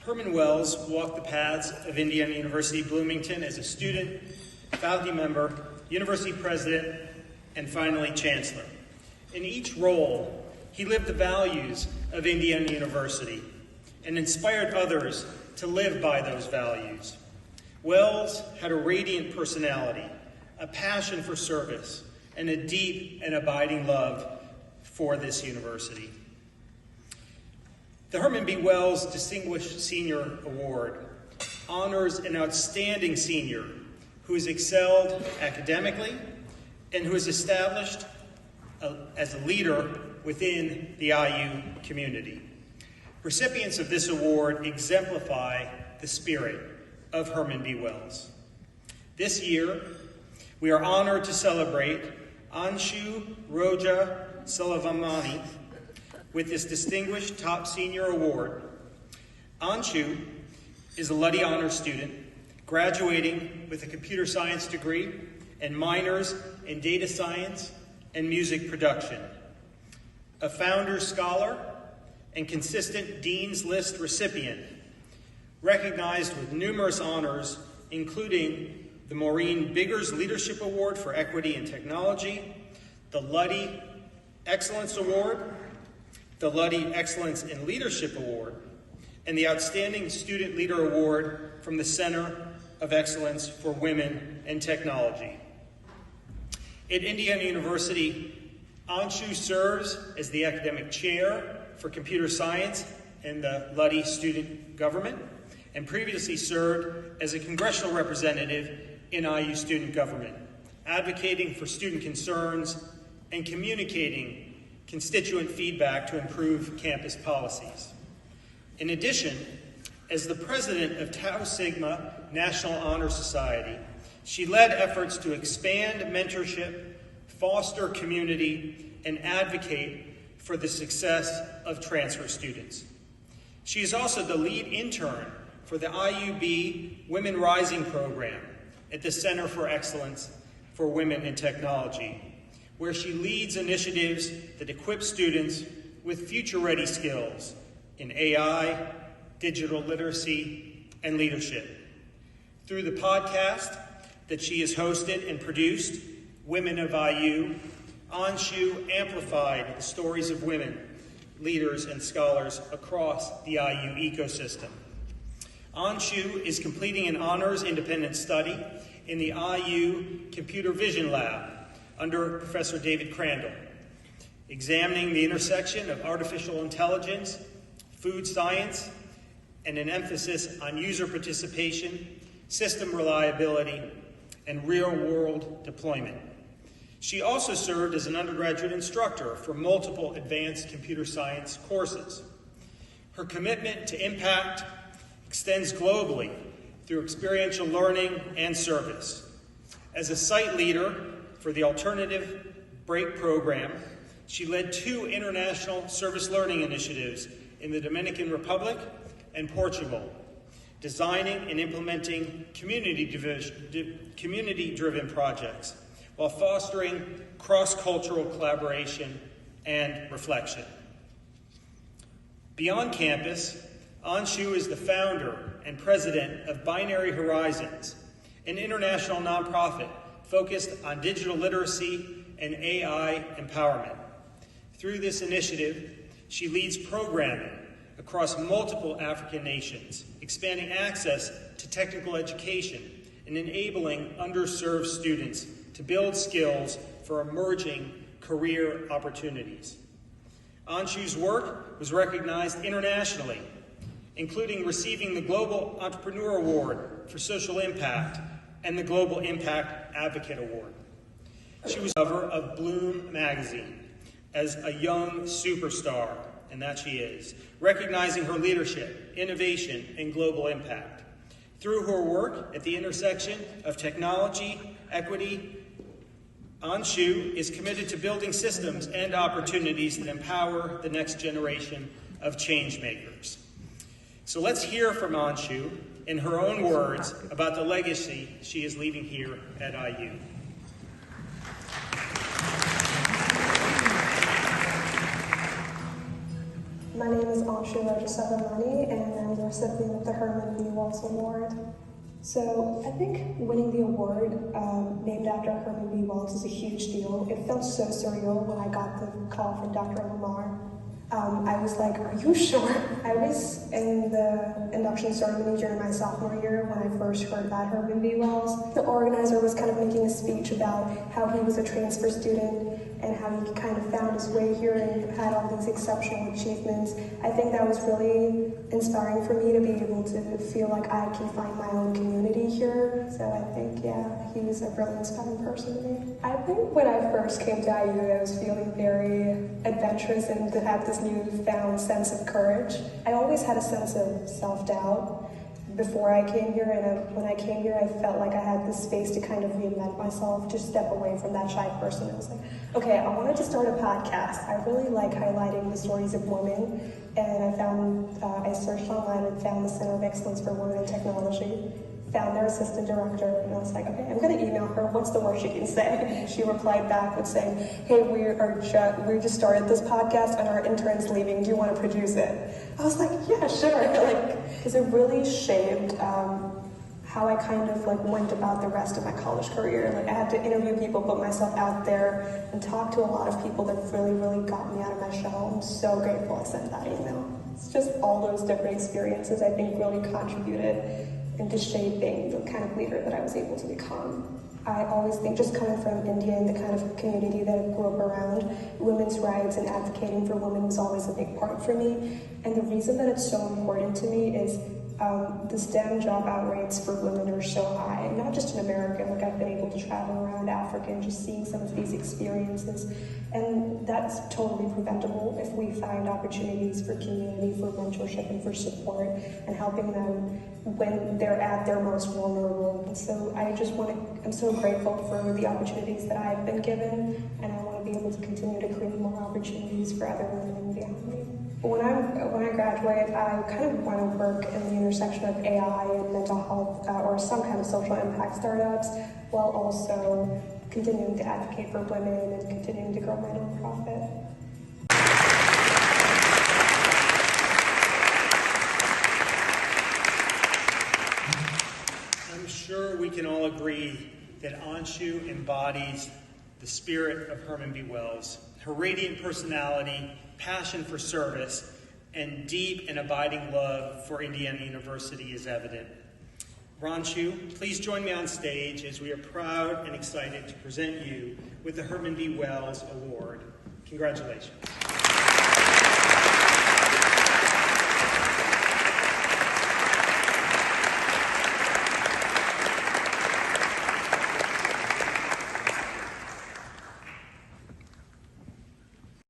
Herman Wells walked the paths of Indiana University Bloomington as a student, faculty member, university president, and finally chancellor. In each role, he lived the values of Indiana University and inspired others to live by those values. Wells had a radiant personality, a passion for service, and a deep and abiding love for this university. The Herman B. Wells Distinguished Senior Award honors an outstanding senior who has excelled academically and who is established as a leader within the IU community. Recipients of this award exemplify the spirit of Herman B. Wells. This year, we are honored to celebrate RK Roja Salavamani with this distinguished top senior award. Anshu is a Luddy Honors student, graduating with a computer science degree and minors in data science and music production. A Founders Scholar and consistent Dean's List recipient, recognized with numerous honors, including the Maureen Biggers Leadership Award for Equity and Technology, the Luddy Excellence Award, the Luddy Excellence in Leadership Award, and the Outstanding Student Leader Award from the Center of Excellence for Women and Technology. At Indiana University, Anshu serves as the academic chair for computer science in the Luddy Student Government, and previously served as a congressional representative in IU student government, advocating for student concerns and communicating constituent feedback to improve campus policies. In addition, as the president of Tau Sigma National Honor Society, she led efforts to expand mentorship, foster community, and advocate for the success of transfer students. She is also the lead intern for the IUB Women Rising program at the Center for Excellence for Women in Technology, where she leads initiatives that equip students with future-ready skills in AI, digital literacy, and leadership. Through the podcast that she has hosted and produced, Women of IU, Anshu amplified the stories of women, leaders, and scholars across the IU ecosystem. Anshu is completing an honors independent study in the IU Computer Vision Lab under Professor David Crandall, examining the intersection of artificial intelligence, food science, and an emphasis on user participation, system reliability, and real-world deployment. She also served as an undergraduate instructor for multiple advanced computer science courses. Her commitment to impact extends globally through experiential learning and service. As a site leader for the Alternative Break program, she led 2 international service learning initiatives in the Dominican Republic and Portugal, designing and implementing community-driven projects while fostering cross-cultural collaboration and reflection. Beyond campus, Anshu is the founder and president of Binary Horizons, an international nonprofit focused on digital literacy and AI empowerment. Through this initiative, she leads programming across multiple African nations, expanding access to technical education and enabling underserved students to build skills for emerging career opportunities. Anshu's work was recognized internationally, including receiving the Global Entrepreneur Award for Social Impact and the Global Impact Advocate Award. She was on the cover of Bloom magazine as a young superstar, and that she is, recognizing her leadership, innovation, and global impact. Through her work at the intersection of technology, equity, Anshu is committed to building systems and opportunities that empower the next generation of change makers. So let's hear from Anshu in her own words about the legacy she is leaving here at IU. My name is RK Roja, and I'm the recipient of the Herman B. Wells Award. So I think winning the award named after Herman B. Wells is a huge deal. It felt so surreal when I got the call from Dr. Lamar. I was like, are you sure? I was in the induction ceremony during my sophomore year when I first heard about Herman B. Wells. The organizer was kind of making a speech about how he was a transfer student and how he kind of found his way here and had all these exceptional achievements. I think that was really inspiring for me to be able to feel like I can find my own community here. So I think, yeah, he was a really inspiring person to me. I think when I first came to IU, I was feeling very adventurous and to have this newfound sense of courage. I always had a sense of self-doubt before I came here, and when I came here, I felt like I had the space to kind of reinvent myself, just step away from that shy person. I was like, okay, I wanted to start a podcast. I really like highlighting the stories of women, and I searched online and found the Center of Excellence for Women in Technology, found their assistant director, and I was like, okay, I'm gonna email her, what's the worst she can say? And she replied back with saying, hey, we just started this podcast and our intern's leaving, do you wanna produce it? I was like, yeah, sure, because it really shaped how I kind of went about the rest of my college career. I had to interview people, put myself out there, and talk to a lot of people that really, really got me out of my shell. I'm so grateful I sent that email. It's just all those different experiences I think really contributed into shaping the kind of leader that I was able to become. I always think, just coming from India and the kind of community that I grew up around, women's rights and advocating for women was always a big part for me. And the reason that it's so important to me is the STEM dropout rates for women are so high, not just in America. I've been able to travel around Africa and just seeing some of these experiences. And that's totally preventable if we find opportunities for community, for mentorship, and for support, and helping them when they're at their most vulnerable. And so I'm so grateful for the opportunities that I've been given, and I want to be able to continue to create more opportunities for other women beyond me. When I graduate, I kind of want to work in the intersection of AI and mental health or some kind of social impact startups, while also continuing to advocate for women and continuing to grow my nonprofit. I'm sure we can all agree that Anshu embodies the spirit of Herman B. Wells. Her radiant personality, passion for service, and deep and abiding love for Indiana University is evident. Anshu, please join me on stage as we are proud and excited to present you with the Herman B. Wells Award. Congratulations.